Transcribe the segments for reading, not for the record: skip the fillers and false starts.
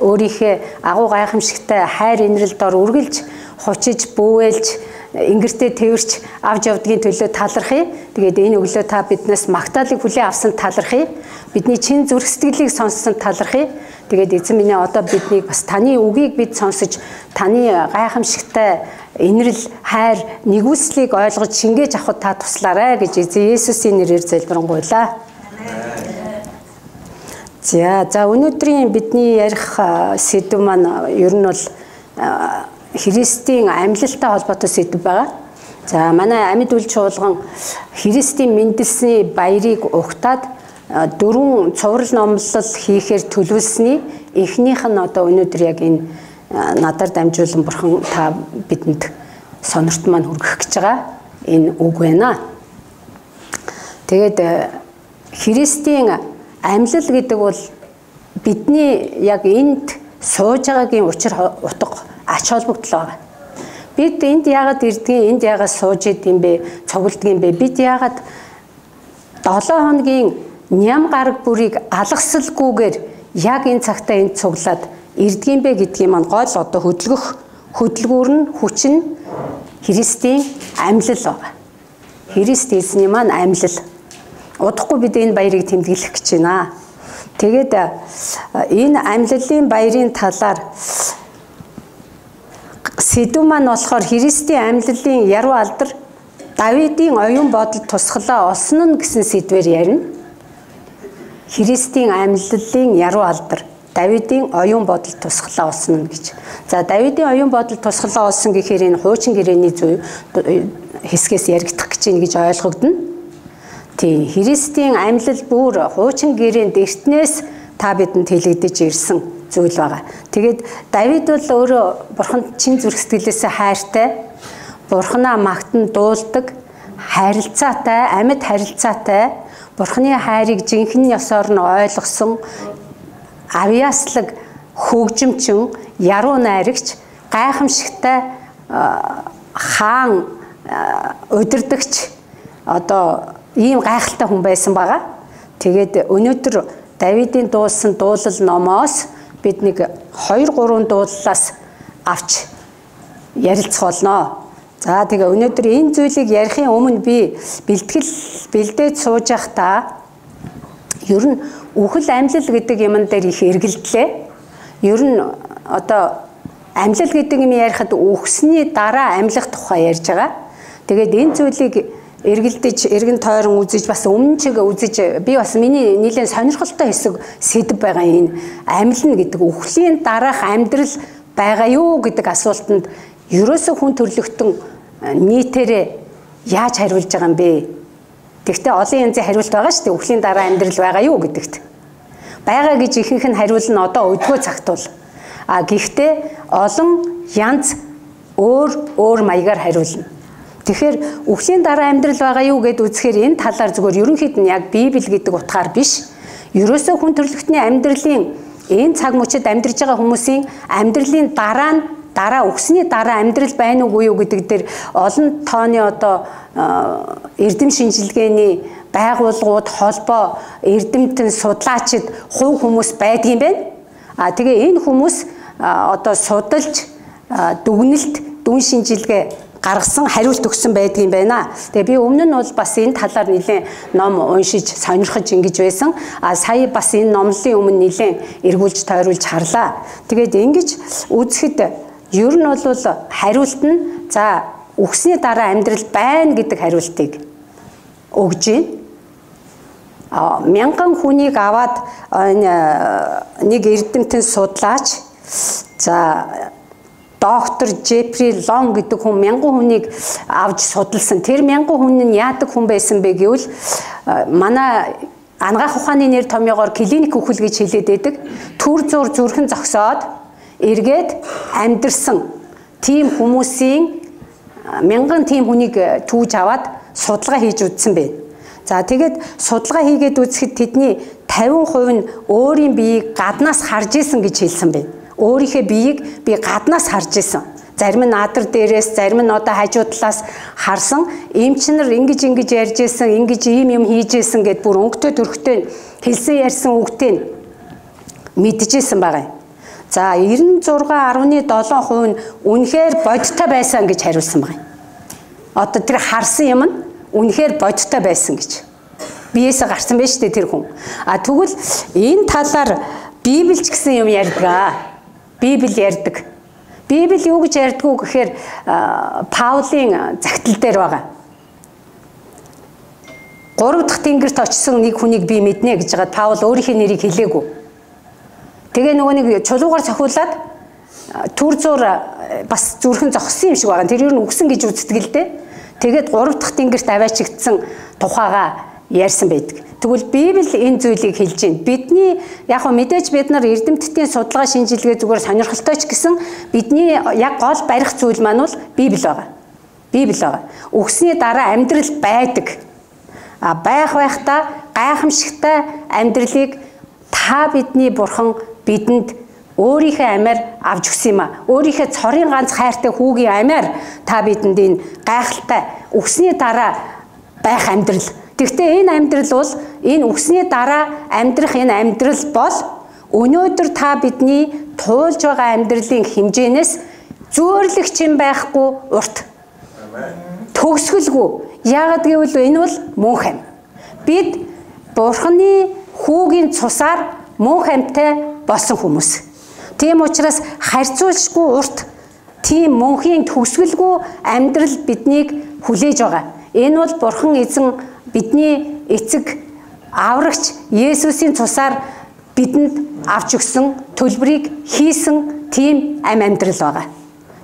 өөрийнхөө агуу гайхамшигтай хайр инрэл дор үргэлж хучиж бүүвэлж ингэртээ тэрч авч явдгийн төлөө талархъя. Тэгээд энэ өглөө та биднээс магтаалыг хүлээн авсан талархъя. Бидний чин зүрх сэтгэлийг сонссон талархъя. Тэгээд эзэн минь одоо биднийг бас таны үгийг бид сонсож таны гайхамшигтай инрэл хайр нэгүслийг ойлгож шингээж авахд та туслаарай гэж эзэн Есүсийн нэрээр залбирanгуйлаа. За өнөөдрийн бидний ярих сэдв маань ер нь бол Христийн амьлалтай холбоотой сэдв байгаа. За манай амьд үл чуулган Христийн мэндэлсний баярыг ухтаад 4 цуврал номлол хийхээр төлөвлөсний эхнийх нь одоо өнөөдөр яг энэ надаар дамжуулан бурхан та бидэнд сонирт маань хүргэх гэж байгаа энэ үг байна. Тэгээд Христийн амьлал гэдэг бол бидний яг энд сууж байгаагийн учир утга ач холбогдол байгаа. Бид энд яагаад ирдгийг, энд яагаад сууж идэм бэ, цуглдгийг бэ? Бид яагаад 7 хоногийн ням гараг бүрийг алгасалгүйгээр яг энэ цагтаа энд цуглаад ирдгийн бэ гэдгийг маань гол одоо хөдөлгүүр нь хүч нь Христийн амьлал байгаа. Христ эзний маань амьлал. Удахгүй бид энэ баярыг тэмдэглэх гэж байна. Тэгээд энэ амьлалын баярын талаар сэдв маань болохоор Христийн амьлалын яруу алдар Давидын оюун бодол тусгалаа олсон нь гэсэн сэдвээр ярина. Христийн амьлалын яруу алдар Давидын оюун бодол тусгалаа олсон нь гэж. За Давидын оюун бодол тусгалаа олсон гэхээр энэ хуучин гэрээний хэсгээс яригдах гэж байна гэж ойлгогдно. Тий, Христийн амьлал бүр хуучин гэрээнд эртнээс та бидэнд хэлэгдэж ирсэн зүйл байгаа. Тэгээд Давид бол өөрөө бурханд чин зүрх сэтгэлээсээ хайртай, бурханаа магтан дуулдаг, харилцаатай, амьд харилцаатай, бурханы хайрыг жинхэнэ ёсоор нь ойлгосон, авьяаслаг, хөгжимчин, яруу найрагч, гайхамшигтай хаан удирдагч одоо ийм гайхалтай хүн байсан байгаа. Тэгээд өнөөдөр Давидын дуулсан дуулал номоос бид нэг 2-3 дууллаас авч ярилцах болно. За тэгээ өнөөдөр энэ зүйлийг ярихын өмнө би бэлдээд сууж байхдаа ер нь үхэл амьлал гэдэг юмн дээр их эргэлдлээ. Ер нь одоо амьлал гэдэг юм ярихад үхсний дараа амьлах тухай ярьж байгаа. Тэгээд энэ зүйлийг эргэлдэж, эргэн тойрон үзэж бас өмнө чиг үзэж би бас миний нэлээд сонирхолтой хэсэг сэдв байгаа энэ амьлна гэдэг үхлийн дараах амьдрал байгаа юу гэдэг асуултанд ерөөсөө хүн төрлөختөн нийтээрээ яаж хариулж байгаа юм бэ? Тэгвэл олон янзын хариулт байгаа шүү дээ. Үхлийн дараа амьдрал байгаа юу гэдэгт. Байгаа гэж ихэнх нь хариулна одоо өдгөө цагт бол. Гэхдээ олон янз өөр маягаар хариулна. Тэгэхээр үхлийн дараа амьдрал байгаа юу гэд үзэхээр энэ талаар зүгээр ерөнхийд нь яг Библи гэдэг утгаар биш. Ерөөсөө хүн төрлөختний амьдралын энэ цаг мөчид амьдарч байгаа хүмүүсийн амьдралын дараа үхсний дараа амьдрал байна уугүй юу гэдэг дээр олон тооны одоо эрдэм шинжилгээний байгууллагууд, холбоо, эрдэмтэн, судлаачид, хувь хүмүүс байдгийн байна. Тэгээ энэ хүмүүс одоо судалж, дүгнэлт, дүн шинжилгээ гаргасан хариулт өгсөн байдгийн байна. Тэгээ би өмнө нь бол бас энэ талаар нэлээд ном уншиж сонирхож ингэж байсан. Сая бас энэ номлолын өмнө нэлээд эргүүлж тойруулж харлаа. Тэгээд ингэж үзэхэд ер нь бол хариулт нь за үхсний дараа амьдрал байна гэдэг хариултыг өгж байна. Мянган хүнийг аваад нэг эрдэмтэн судлаач за доктор Джеффри Лонг гэдэг хүн 1000 хүнийг авч судалсан. Тэр 1000 хүн нь яадаг хүн байсан бэ гэвэл манай ангаах ухааны нэр томьёогоор клиник үхэл гэж хэлээд байдаг. Түр зур зүрхэн зогсоод эргээд амьдэрсэн тийм хүмүүсийн 1000 тийм хүнийг түүж аваад судалгаа хийж үзсэн байна. За тэгээд судалгаа хийгээд үзэхэд тэдний 50% нь өөрийн биеийг гаднаас харж исэн гэж хэлсэн байна. Өөрийнхөө биеийг би гаднаас харж исэн. Зарим нь надар дээрээс, зарим нь одоо хажуу талаас харсан. Эмч нар ингэж ярьж исэн, ингэж ийм юм хийж исэн гэд бүр өнгөтэй төрхтэй хэлсэн ярьсан үгтэй мэдчихсэн байгаа юм. За 96.7% нь үнэхээр бодиттой байсан гэж хариулсан байна. Одоо тэр харсан юм нь үнэхээр бодиттой байсан гэж. Биесээ гарсан байж тээ тэр хүн. Тэгвэл энэ талаар Библи ч гэсэн юм ярьдаг. Библи ярьдаг. Библи юу гэж ярьдгүү гэхээр Паулийн загтал дээр байгаа. 3 дахь тэнгэрт очсон нэг хүнийг би мэднэ гэж байгаа Паул өөрийнхөө нэрийг хэлээгүй. Тэгээ нөгөө нэг чулуугаар цохиулаад түр зур бас зүрхэн зогссон юм шиг байгаа. Тэр юу н үгсэн гэж үздэг л дээ. Тэгээд 3 дахь тэнгэрт аваачигдсан тухайга ярьсан байдаг. Тэгвэл Библи энэ зүйлийг хэлж байна. Бидний яг мэдээж бид нар эрдэмтдийн судалгаа шинжилгээ зүгээр сонирхолтой ч гэсэн бидний яг гол барих зүйл маань бол Библи байгаа. Библи байгаа. Үгсний дараа амьдрал байдаг. Байх байхдаа гайхамшигтай амьдралыг та бидний Бурхан бидэнд өөрийнхөө амиар авч өгсөн юм а. Өөрийнхөө цорын ганц хайртай хүүгийн амиар та бидэнд энэ гайхалтай үгсний дараа байх амьдрал. Тэгвэл энэ амьдрал бол энэ үгсний дараа амьдрах энэ амьдрал бол өнөөдөр та бидний туулж байгаа амьдралын хэмжээнээс зөөрлөгч юм байхгүй урт. Төгсгөлгүй. Яагаад гэвэл энэ бол мөнх ам. Бид Бурханы хүүгийн цусаар мөнх амьтай болсон хүмүүс. Тийм учраас харьцуулшгүй урт тийм мөнхийн төгсгөлгүй амьдрал биднийг хүлээж байгаа. Энэ бол Бурхан эзэн бидний эцэг аврагч Есүсийн цусаар бидэнд авч өгсөн төлбөрийг хийсэн тийм амьдрал байгаа.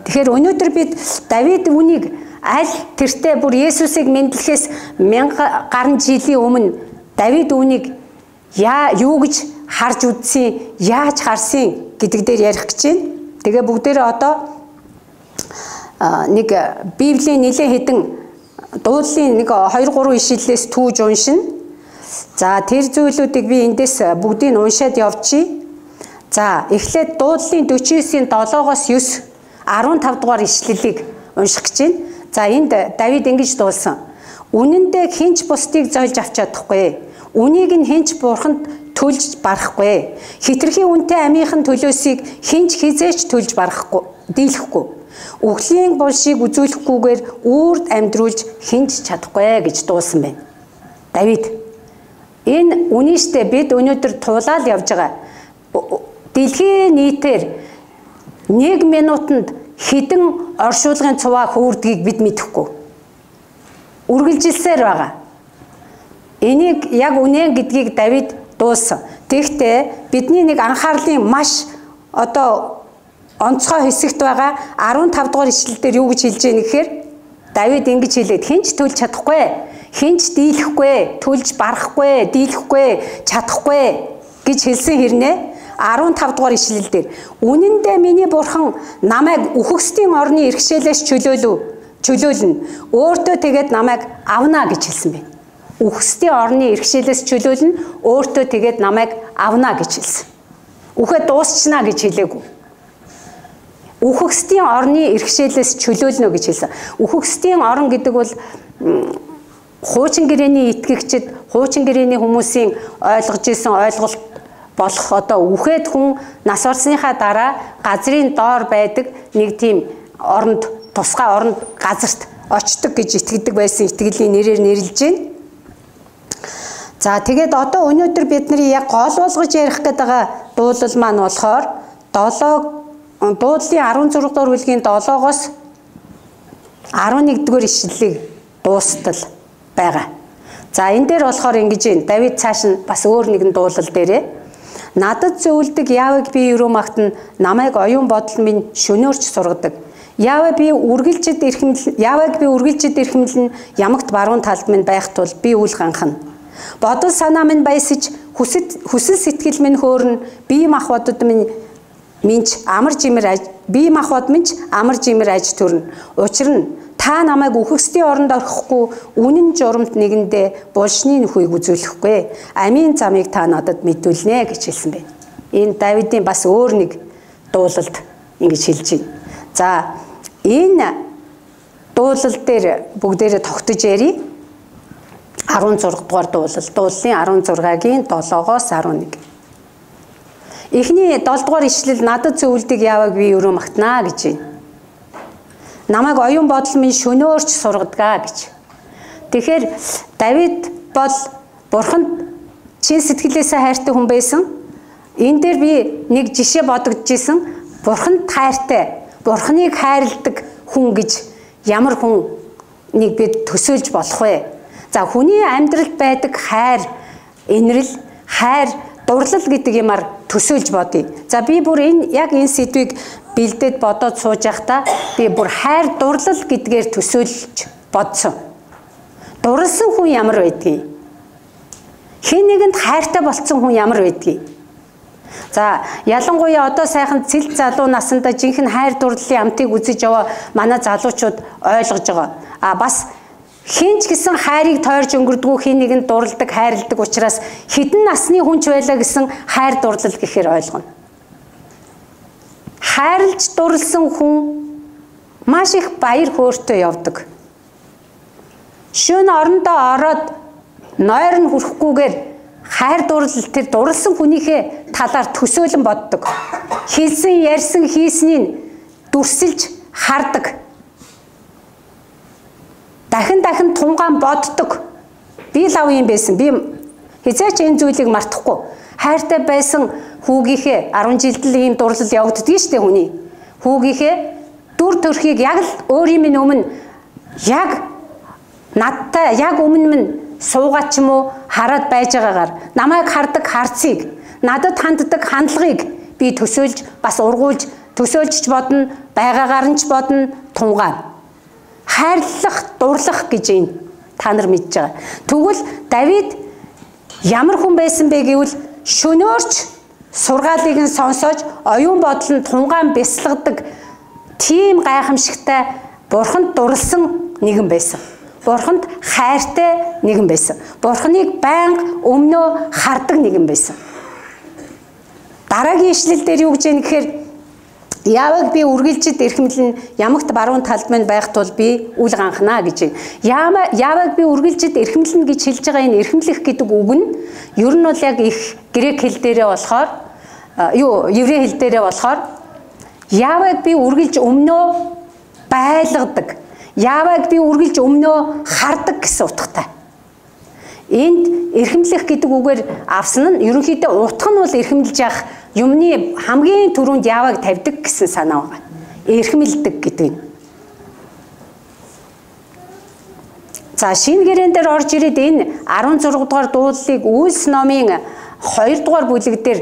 Тэгэхээр өнөөдөр бид Давид үнийг аль тэртээ бүр Есүсийг мэдлэхээс 1000 гаруй жилийн өмнө Давид үнийг юу гэж харж үзсэн, яаж харсан гэдэг дээр ярих гэж байна. Тэгээ бүгдээрээ одоо нэг Библийн нэлээд хэдэн дуудлын нэг 2-3 ишлэлээс түүж уншина. За тэр зүйлүүдийг би эндээс бүгдийг уншаад явчихъя. За эхлээд дуудлын 49-ийн 7-оос 9 15 дугаар ишлэлийг унших гэж байна. За энд Давид ингэж дуулсан. Үнэн дээр хинч бусдыг зойлж авч чадахгүй. Үнийг нь хинч Бурханд төлж барахгүй. Хитрхи үнэтэй амийнхан төлөөсийг хинч хизээч төлж барахгүй, дийлэхгүй. Үхлийн булшийг үзүүлэхгүйгээр үрд амьдруулж хинч чадахгүй гэж дуулсан байна. Давид энэ үнийштэй бид өнөөдөр туулаад явж байгаа. Дэлхийн нийтээр 1 минутанд хэдэн оршуулгын цуваа хөөрдгийг бид мэдэхгүй. Үргэлжилсээр байгаа. Энийг яг үнэн гэдгийг Давид дуулсан. Тэгэхдээ бидний нэг анхаарлын маш одоо онцгой хэсэгт байгаа 15 дугаар ишлэлдэр юу гэж хэлж байгаа гэхээр Давид ингэж хэлээд хинч төлж чадахгүй, хинч дийлэхгүй, төлж барахгүй, дийлэхгүй, чадахгүй гэж хэлсэн хэрнээ 15 дугаар ишлэлдэр үнэн дээр миний Бурхан намайг үхэгсдийн орны иргэшээлээс чөлөөлнө. Өөртөө тэгээд намайг авна гэж хэлсэн байна. Үхэгсдийн орны иргэшээлээс чөлөөлнө, өөртөө тэгээд намайг авна гэж хэлсэн. Үхээ дуусчна гэж хэлээгүй. Үхэгсдийн орны иргэшээлээс чөлөөлнө гэж хэлсэн. Үхэгсдийн орн гэдэг бол хуучин гэрээний итгэгчид, хуучин гэрээний хүмүүсийн ойлгож исэн ойлголт болох одоо үхээд хүн нас орсныхаа дараа газрын доор байдаг нэг тийм оронд, тусгай оронд газарт очдог гэж итгэдэг байсан итгэлийн нэрээр нэрлэж байна. За тэгээд одоо өнөөдөр бидний яг гол болгож ярих гэдэг дуулал маань болохоор дуудлын 16 дугаар бүлгийн 7-оос 11 дугаар ишлэлийг дуустал байгаа. За энэ дээр болохоор ингэж байна. Давид цааш нь бас өөр нэгэн дуулал дээрээ надад зөвлөдөг Яавыг би өрөө магтана, намайг оюун бодол минь шөнөөрч сургадаг. Яавыг би үргэлжид эрхэмлэн ямагт баруун талд минь байх тул би үл ганхна. Бодол санаа минь баясаж хүсэл сэтгэл минь хөөрнө. Бие махбодод минь амар жимэр аж төрнө. Учир нь та намайг үхэгсдийн оронд орхихгүй, үнэн журамт нэгэндээ булшны нөхөйг үзүүлэхгүй. Амийн замыг та надад мэдүүлнэ гэж хэлсэн байна. Энэ Давидын бас өөр нэг дуулалд ингэж хэлж байна. За энэ дуулал дээр бүгдээрээ тогтож ярий. 16 дугаар дуулал, дууллын 16-гийн 7-оос 11. Эхний 7 дугаар ишлэл надад зөвлөдөг яаваг би өрөө магтнаа гэж байна. Намайг оюун бодол минь шөнөөрч сургадаг гэж. Тэгэхээр Давид бол Бурханд чин сэтгэлээсээ хайртай хүн байсан. Энэ дээр би нэг жишээ бодогдчихсэн. Бурханд хайртай, Бурханыг хайрладаг хүн гэж ямар хүнийг бид төсөөлж болох вэ? За хүний амьдралд байдаг хайр, инрэл, хайр, дурлал гэдэг юмар төсөөлж бодъё. За би бүр яг энэ сэдвийг бэлдээд бодоод сууж байхдаа би бүр хайр, дурлал гэдгээр төсөөлж бодсон. Дурлсан хүн ямар байдгийг? Хэн нэгэнд хайртай болцсон хүн ямар байдгийг? За ялангуяа одоо сайхан цэлт залуу насандаа жинхэнэ хайр дурлалын амтыг үзэж яваа манай залуучууд ойлгож байгаа. Бас хинч гэсэн хайрыг тойрж өнгөрдгөө хин нэгэнд дурладаг, хайрладаг учраас хідэн насны хүнч байлаа гэсэн хайр дурлал гэхээр ойлгоно. Хайрлж дурлсан хүн маш их баяр хөөртэй явдаг. Шөнө орондоо ороод нойр нь хүрэхгүйгээр хайр дурлал тэр дурлсан хүнийхээ талаар төсөөлөн боддог. Хэлсэн, ярьсан, хийснийг дүрсэлж хардаг. Дахин тунгаан боддог. Би лав юм байсан. Би хизээч энэ зүйлийг мартахгүй. Хайртай байсан хүүгийнхээ 10 жилдэл ийм дурлал явагддаг шүү дээ хүний. Хүүгийнхээ дүр төрхийг яг л өөрийн минь өмнө яг надтай яг өмнө минь суугаад ч юм уу хараад байж байгаагаар намайг хардаг харцыг, надад ханддаг хандлагыг би төсөөлж бас ургуулж төсөөлж бодно, байгаагаар нь ч бодно, тунгаана. Хайрлах, дурлах гэж юм та нар мэдж байгаа. Тэгвэл Давид ямар хүн байсан бэ гэвэл шөнөөрч сургаалыг нь сонсоож оюун бодол нь тунгаан бясалгадаг тийм гайхамшигтай Бурханд дурлсан нэгэн байсан. Бурханд хайртай нэгэн байсан. Бурханыг байнга өмнөө хардаг нэгэн байсан. Дараагийн ишлэл дээр юу гэж юм гэхээр яаваг би үргэлжид эрхэмлэн ямагт баруун талд минь байх тул би үл ганхнаа гэж байна. Яаваг би үргэлжид эрхэмлэн гэж хэлж байгаа энэ эрхэмлэх гэдэг үг нь ер нь бол яг их грек хэл дээрээ болохоор еврей хэл дээрээ болохоор яаваг би үргэлж өмнөө байлгадаг. Яаваг би үргэлж өмнөө хардаг гэсэн утгатай. Энд эрхэмлэх гэдэг үгээр авсан нь ерөнхийдөө утга нь бол эрхэмлж явах юмны хамгийн түрүүнд яаваг тавьдаг гэсэн санаа байна. Эрхэмлдэг гэдэг нь. За шинэ гэрээн дээр орж ирээд энэ 16 дугаар дуулалыг Үйлс номын 2 дугаар бүлэг дээр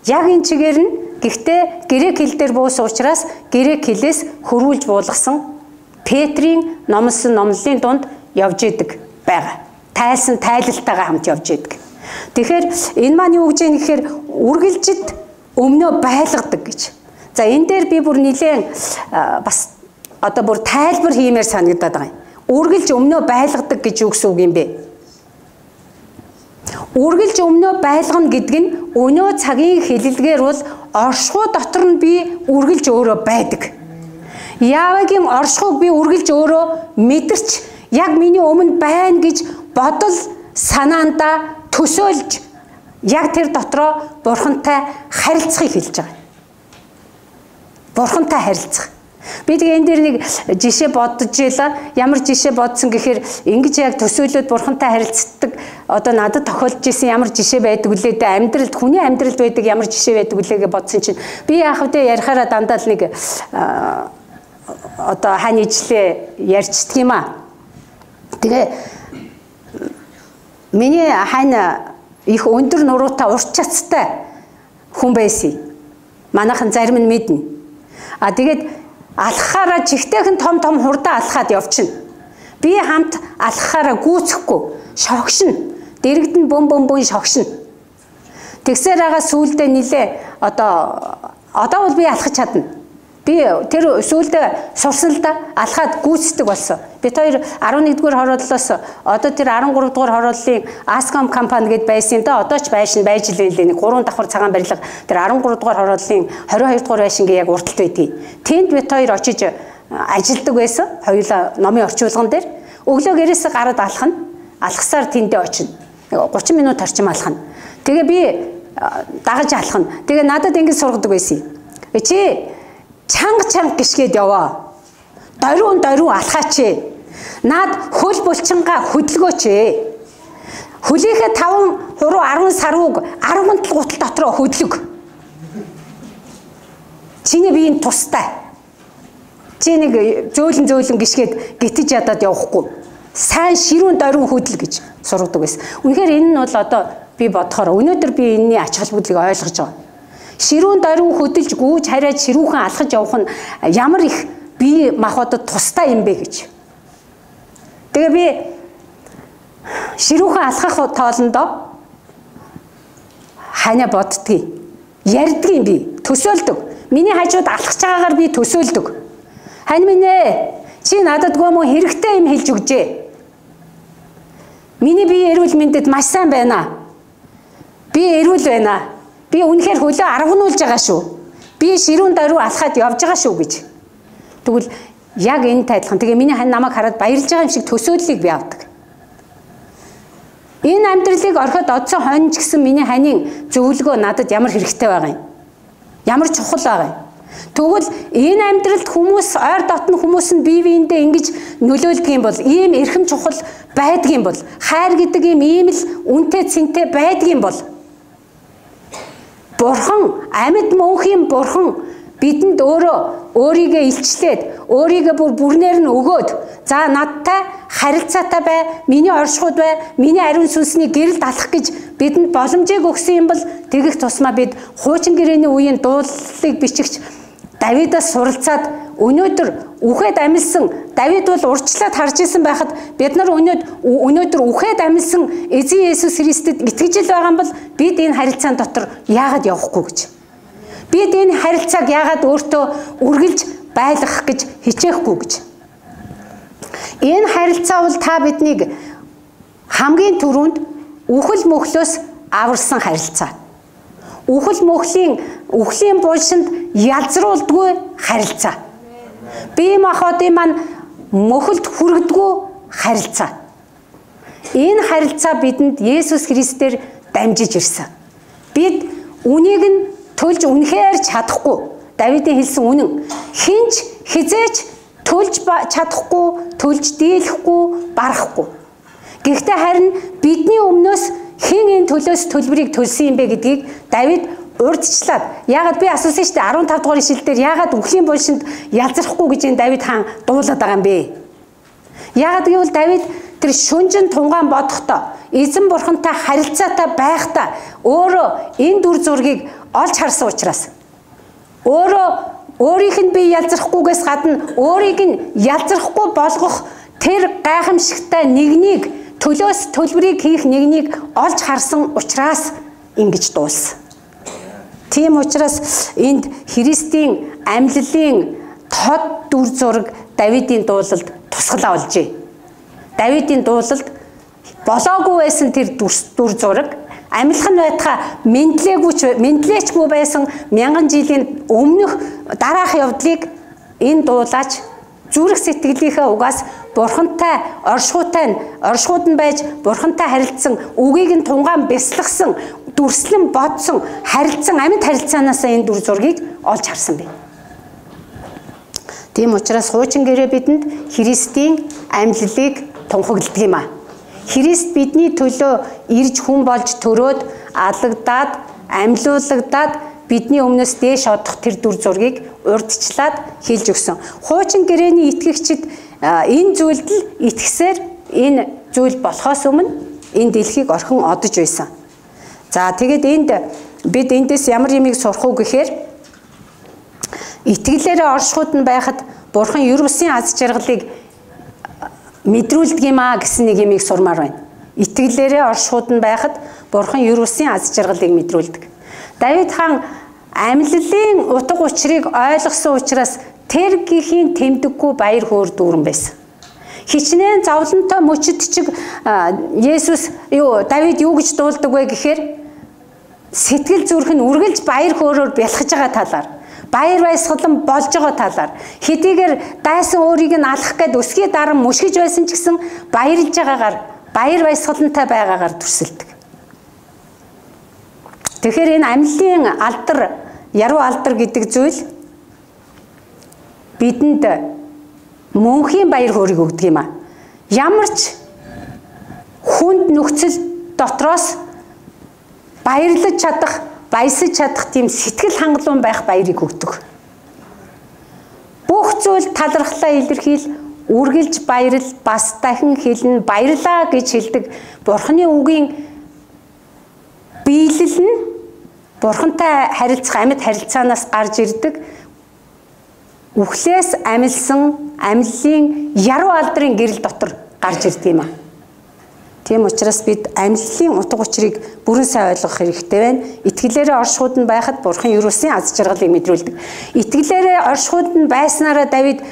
яг энэ чигээр нь гэхдээ грек хэл дээр буусан учраас грек хэлээс хөрвүүлж буулгасан Петрийн номлосон номлолын дунд явж идэг байгаа. Тайлсан тайлалтайгаа хамт явж идэг. Тэгэхээр энэ маань юу гэж юм гэхээр үргэлжид өмнөө байлгадаг гэж. За энэ дээр би бүр нэлээд бас одоо бүр тайлбар хиймээр санагдаад байгаа юм. Үргэлж өмнөө байлгадаг гэж юу гэсэн үг юм бэ? Үргэлж өмнөө байлгана гэдэг нь өнөө цагийн хэлэлгээр бол оршихуй дотор нь би үргэлж өөрөө байдаг. Яавагийн оршихуйг би үргэлж өөрөө мэдэрч яг миний өмнө байна гэж бодол санаандаа төсөөлж яг тэр дотроо Бурхантай харилцахыг хэлж байгаа. Бурхантай харилцах. Би тэгээ энэ дээр нэг жишээ бодож ялаа. Ямар жишээ бодсон гэхээр ингэж яг төсөөлөд Бурхантай харилцдаг одоо надад тохиолдож исэн ямар жишээ байдаг үлээ дээ амьдралд хүний амьдралд байдаг ямар жишээ байдаг үлээ гэж бодсон чинь би яах вэ ярихаараа дандаа л нэг одоо хань ижлээ ярьцдаг юм аа. Тэгээ миний хань их өндөр нуруутай урт чацтай хүн байсан. Манайхан зарим нь мэднэ. Тэгээд алхахаараа чихтэйхэн том хурдаа алхаад явчихна. Би хамт алхахаараа гүйцэхгүй шогшин. Дэрэгдэн бөм шогшин. Тэгсээр байгаа сүүлдээ нилээ одоо бол би алхаж чадна. Би тэр сүүлдээ сурсан л да алхаад гүйцэдэг болсон. Бид хоёр 11-р хорооллоос одоо тэр 13-р хорооллын Ascom компани гэд байсан юм да. Одоо ч байж л нэг 3 давхар цагаан барилга тэр 13-р хорооллын 22-р байшингийн яг урталт байдгийг. Тэнд бид хоёр очиж ажилладаг байсан. Хоёулаа номын орчуулган дээр өглөө гэрээс гараад алхана. Алхасаар тэндээ очино. 30 минут орчим алхана. Тэгээ би дагаж алхна. Тэгээ надад ингэж сургадаг байсан. Чи чанга гიშгээд яваа. Дөрвөн алхаач. Наад хөл булчингаа хөдөлгөөч. Хөлийнхээ 5 хуруу 10 сарвуг 10 гутал дотроо хөдлөг. Чиний биеийн тустай. Чи нэг зөөлөн гიშгээд гитэж ядаад явахгүй. Сайн ширүүн дөрвөн хөдөл гэж сургадаг байсан. Үнэхээр энэ нь бол одоо би бодохоор өнөөдөр би энэний ач холбогдлыг ойлгож байгаа. Ширүүн дөрвөн хөдөлж гүйж хараад ширүүхэн алхаж явах нь ямар их бие махбодод тустай юм бэ гэж. Тэгээ би ширүүхэн алхах тоолондоо ханя боддгийг ярьдгийн би төсөөлдөг. Миний хажууд алхаж байгаагаар би төсөөлдөг. Хань минь ээ, чи надад гомоо хэрэгтэй юм хэлж өгчээ. Миний бие эрүүл мэндэд маш сайн байна. Би эрүүл байна. Би үнэхээр хөлөө аргунуулж байгаа шүү. Би ширүүн дөрвөн алхаад явж байгаа шүү гэж. Тэгвэл яг энэ тайлхан. Тэгээ миний хань намайг хараад баярлж байгаа юм шиг төсөөллийг би авдаг. Энэ амьдралыг орхиод одсон хонж гэсэн миний ханийн зөвлөгөө надад ямар хэрэгтэй байгаа юм? Ямар чухал байгаа юм? Тэгвэл энэ амьдралд хүмүүс ойр дотны хүмүүс нь бие биендээ ингэж нөлөөлдөг юм бол, ийм эрхэм чухал байдаг юм бол, хайр гэдэг ийм л үнэтэй цэнтэй байдаг юм бол, Бурхан, амьд мөнхийн Бурхан бидэнд өөрийгөө илчлээд, өөрийгөө бүрнээр нь өгөөд, за надтай харилцаатай бай, миний оршихуйд бай, миний ариун сүнсний гэрэлд алах гэж бидэнд боломжийг өгсөн юм бол, тэгэх тусмаа бид хуучин гэрээний үеийн дуулалыг бичигч Давидаас суралцаад өнөөдөр үхээд амилсан Давид бол урьдчилаад харж исэн байхад бид нар өнөөдөр үхээд амилсан Эзэн Есүс Христэд итгэж ил байгаа юм бол бид энэ харилцаан дотор яагаад явахгүй гэж. Бид энэ харилцааг яагаад өөртөө үргэлж байлгах гэж хичээхгүй гэж. Энэ харилцаа бол та биднийг хамгийн түрүүнд үхэл мөхлөөс аварсан харилцаа. Үхлийн булшинд ялзруулдаггүй харилцаа. Бие махбодын маань мөхөлд хүргэдэггүй харилцаа. Энэ харилцаа бидэнд Есүс Христээр дамжиж ирсэн. Бид үнийг нь төлж үнэхээр чадахгүй. Давидын хэлсэн үнэн. Хинч хизээч төлж чадахгүй, төлж дийлэхгүй, барахгүй. Гэхдээ харин бидний өмнөөс хэн энэ төлөөс төлбөрийг төлсөн юм бэ гэдгийг Давид урдчлаад. Яагаад би асуусан шүү дээ 15 дугаар ишлэл дээр яагаад үхлийн булшинд ялзрахгүй гэж энэ Давид хаан дуулаад байгаа юм бэ? Яагаад гэвэл Давид тэр шүнжин тунгаан бодохдоо эзэн бурхантай харилцаатай байхдаа өөрөө энэ дүр зургийг олж харсан учраас өөрийнх нь би ялзрахгүйгээс гадна өөрийг нь ялзрахгүй болгох тэр гайхамшигтай нэгнийг төлөөс төлбөрийг хийх нэгнийг олж харсан учраас ингэж дууссан. Тийм учраас энд Христийн амьлалын тод дүр зураг Давидын дуулалд тусгалаа олжээ. Давидын дуулалд болоогүй байсан тэр дүр зураг амьлах нь байтха мэдлээчгүй байсан мянган жилийн өмнөх дараах явдлыг энэ дуулаач зүрх сэтгэлийнхээ угаас бурхантай оршихуйд нь байж бурхантай харилцсан үгийг нь тунгаан бясалгасан дүрслэн бодсон харилцсан амьд харилцаанаас энэ дүр зургийг олж харсан бэ. Тийм учраас хуучин гэрээ бидэнд Христийн амьлалыг тунхагладаг юм а. Христ бидний төлөө ирж хүн болж төрөөд алагдаад амьлуулагдаад бидний өмнөөс дээш одох тэр дүр зургийг урдчлаад хэлж өгсөн. Хуучин гэрээний итгэгчид энэ зүйлд л итгэсээр энэ зүйл болохоос өмнө энэ дэлхийг орхин одож байсан. За тэгээд бид эндээс ямар юмыг сурах уу гэхээр итгэлээрээ оршихуйд нь байхад Бурхан ер бусын аз жаргалыг мэдрүүлдэг юм а гэсэн нэг юмыг сурмаар байна. Итгэлээрээ оршихуйд нь байхад Бурхан ер бусын аз жаргалыг мэдрүүлдэг. Давид хаан амьлалын утга учирыг ойлгосон учраас тэр гихийн тэмдэггүй баяр хөөр дүүрэн байсан. Хичнээн зовлонтой мөчөдчиг Давид юу гэж дуулдаг вэ гэхээр сэтгэл зүрх нь үргэлж баяр хөөрөөр бялхаж байгаа талаар, баяр баясгалан болж байгаа талаар, хэдийгээр дайсан өөрийг нь алах гээд өсгий даран мушгиж байсан ч гэсэн баярлж байгаагаар, баяр баясгалантай байгаагаар төрсөлдөг. Тэгэхээр энэ амьлын алдар, яруу алдар гэдэг зүйл бидэнд мөнхийн баяр хөөргийг өгдөг юм аа. Ямар ч хүнд нөхцөл дотроос баярлаж чадах, баясаж чадах тийм сэтгэл хангалуун байх баярыг өгдөг. Бүх зүйл талархлаа илэрхийл, үргэлж баярл, бас дахин хэлнэ, баярлаа гэж хэлдэг Бурхны үгийн биелэл нь Бурхантай харилцах амьд харилцаанаас гарч ирдэг үхлээс амилсан амьлын яруу алдрын гэрэл дотор гарч ирдэг юм аа. Тийм учраас бид амьлын утга учирыг бүрэн сайн ойлгох хэрэгтэй байна. Итгэлээрээ оршихуйд нь байхад Бурхан ерөөсийн аз жаргалыг мэдрүүлдэг. Итгэлээрээ оршихуйд нь байснараа Давид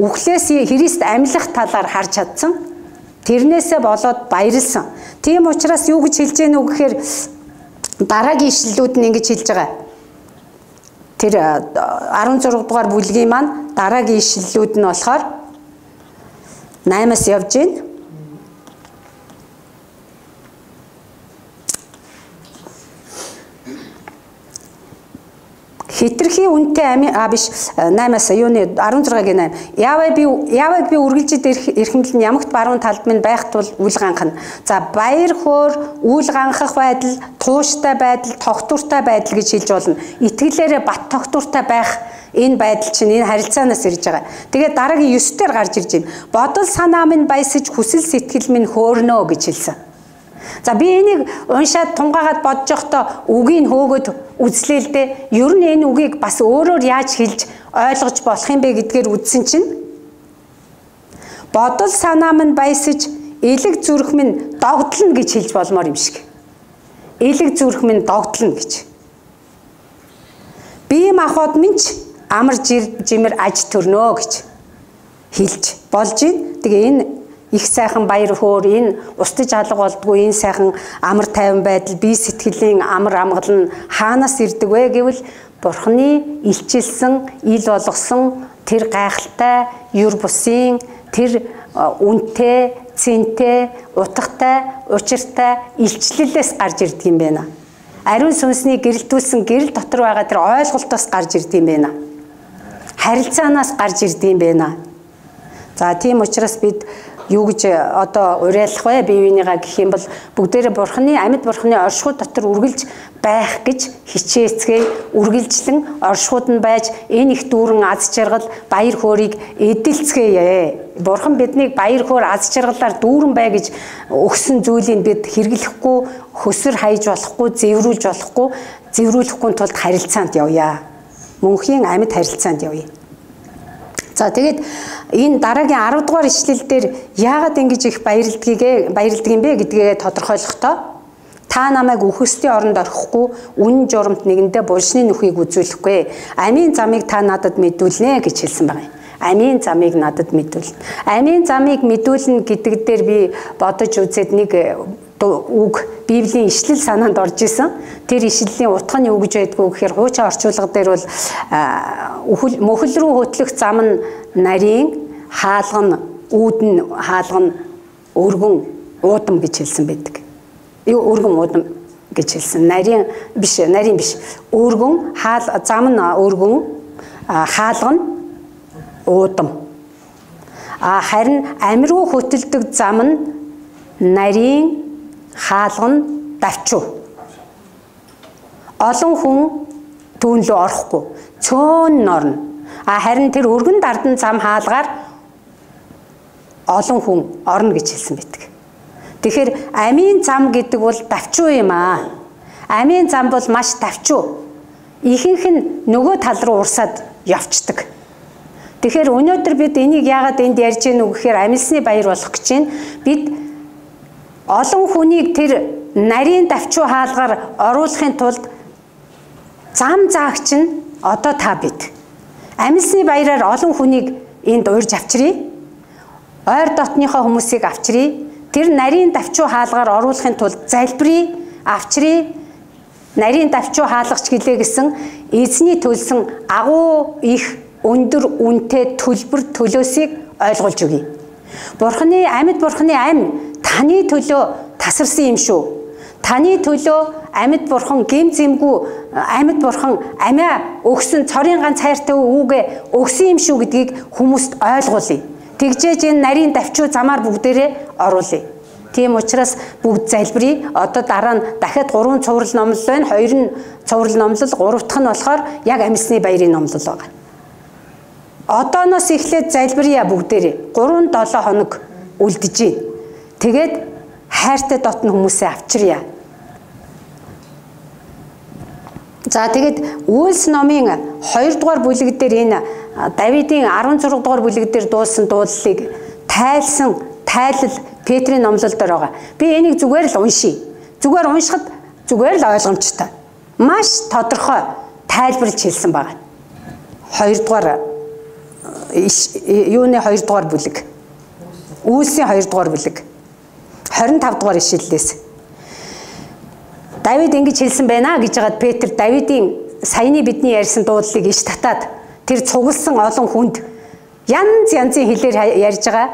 үхлээс Христ амьлах талаар харж чадсан. Тэрнээсээ болоод баярлсан. Тийм учраас юу гэж хэлж гэнэ үг гэхээр дараагийн ишлэлүүд нь ингэж хэлж байгаа. Тэр 16 дугаар бүлгийн маань дараагийн ишлэлүүд нь болохоор 8-аас явж гэнэ. Хитрхи үнэтэй биш 8-аас юуны 16-гийн 8. Яавыг би үргэлжид эрхэмлэн ямагт баруун талд минь байх тул үл ганхна. За баяр хөөр, үл ганхах байдал, тууштай байдал, тогтвортой байдал гэж хэлж болно. Итгэлээрээ бат тогтвортой байх энэ байдал чинь энэ харилцаанаас ирж байгаа. Тэгээд дараагийн 9 дээр гарч ирж байна. Бодол санаа минь баясаж, хүсэл сэтгэл минь хөөрнө гэж хэлсэн. За би энийг уншаад тунгаагаад бодож явахдаа үгийг хөөгöd үзлээ л дээ. Ер нь энэ үгийг бас өөрөөр яаж хэлж ойлгож болох юм бэ гэдгээр үзсэн чинь бодол санаа минь баясаж, элэг зүрх минь догдлно гэж хэлж болмоор юм шиг. Элэг зүрх минь догдлно гэж. Бие махбод минь ч амар жимэр аж төрнөө гэж хэлж болж байна. Тэгээ энэ их сайхан баяр хөөр, энэ устж алга болдгүй энэ сайхан амар тайван байдал, бие сэтгэлийн амар амгалан хаанаас ирдэг вэ гэвэл Бурхны илчилсэн, ил болгосон тэр гайхалтай, юр бусын, тэр үнэтэй, цэнтэй, утгатай, учиртай илчлэлээс гарч ирдэг юм байна. Ариун сүнсний гэрэлтүүлсэн гэрэл дотор байгаа тэр ойлголтоос гарч ирдэг юм байна. Харилцаанаас гарч ирдэг юм байна. За тийм учраас бид юу гэж одоо уриалах вэ? Бие биенийгаа гэх юм бол бүгдээрээ Бурхны амьд Бурхны оршихуйд дотор үргэлж байх гэж хичээцгээе. Үргэлжлэн оршихуйд нь байж энэ их дүүрэн аз жаргал, баяр хөөргийг эдэлцгээе. Бурхан биднийг баяр хөөр, аз жаргалаар дүүрэн бай гэж өгсөн зүйлийг бид хэрэглэхгүй, хөсөр хайж болохгүй, зэврүүлэхгүй тулд харилцаанд явъя. Мөнхийн амьд харилцаанд явъя. За тэгээд энэ дараагийн 10 дугаар ишлэл дээр яагаад ингэж их баярлдаг юм бэ гэдгээ тодорхойлохдоо та намайг үхсдийн оронд орхихгүй, үнэн журамт нэгэндээ булшны нүхийг үзүүлэхгүй. Амийн замыг та надад мэдүүлнэ гэж хэлсэн байна. Амийн замыг надад мэдүүлнэ. Амийн замыг мэдүүлнэ гэдэг дээр би бодож үзээд нэг үг Библийн ишлэл санаанд орж исэн. Тэр ишлэлийн утга нь юу гэж байдгүй гэхээр хуучин орчуулга дээр бол мөхөл рүү хөтлөх зам нь нарийн, хаалган, үүдэн хаалган, өргөн, уудам гэж хэлсэн байдаг. Өргөн уудам гэж хэлсэн. Нарийн биш. Өргөн, зам нь өргөн, хаалган, уудам. Харин амь руу хөтөлдөг зам нь нарийн, хаалган, давчуу. Олон хүн түүн лөө орохгүй, цөөн норно. Харин тэр өргөн дардан зам хаалгаар олон хүн орно гэж хэлсэн байдаг. Тэгэхээр амийн зам гэдэг бол давчуу юм аа. Амийн зам бол маш давчуу. Ихэнх нь нөгөө тал руу урсаад явцдаг. Тэгэхээр өнөөдөр бид энийг яагаад энд ярьж гэнэ үг гэхээр амилсны баяр болох гэж байна. Бид олон хүнийг тэр нарийн давчуу хаалгаар оруулахын тулд зам заагч нь одоо та бид. Амилсны баяраар олон хүнийг энд урьж авчиръя. Ойр дотныхоо хүмүүсийг авчиръя. Тэр нарийн давчуу хаалгаар оруулахын тулд залбиръя, авчиръя. Нарийн давчуу хаалгач гэлээ гэсэн эзний төлсөн агуу их өндөр үнэтэй төлбөр төлөөсийг ойлгуулж өгье. Бурхны амьд Бурхны амь таны төлөө тасарсан юм шүү. Таны төлөө амьд бурхан гэм зэмгүй амьд бурхан амиа өгсөн цорын ганц хайртай үүгээ өгсөн юм шүү гэдгийг хүмүүст ойлгуулъя. Тэгжээж энэ нарийн давчуу замаар бүгдээрээ оруулъя. Тийм учраас бүгд залбирая. Одоо дараа нь дахиад 3 цуврал номлол байна. 2 нь цуврал номлол, 3 дахь нь болохоор яг амьсны баярын номлол байгаа. Одооноос эхлээд залбирая бүгдээрээ. 3-7 хоног үлдэж гин. Тэгээд хайртай дотн хүмүүсээ авчиръя. За тэгээд Үйлс номын 2 дугаар бүлэг дээр энэ Давидын 16 дугаар бүлэг дээр дуулсан дуулалыг тайлсан тайлал Петрийн номлол дээр байгаа. Би энийг зүгээр л уншия. Зүгээр уншихад зүгээр л ойлгомжтой. Маш тодорхой тайлбарлаж хэлсэн байгаа. 2 дугаар юуны 2 дугаар бүлэг. Үйлсийн 2 дугаар бүлэг. 25 дугаар ишлэлээс. Давид ингэж хэлсэн байна гэж хагаад Петр Давидын саяны бидний ярьсан дуудлыг иш татаад тэр цугласан олон хүнд янзын хэлээр ярьж байгаа.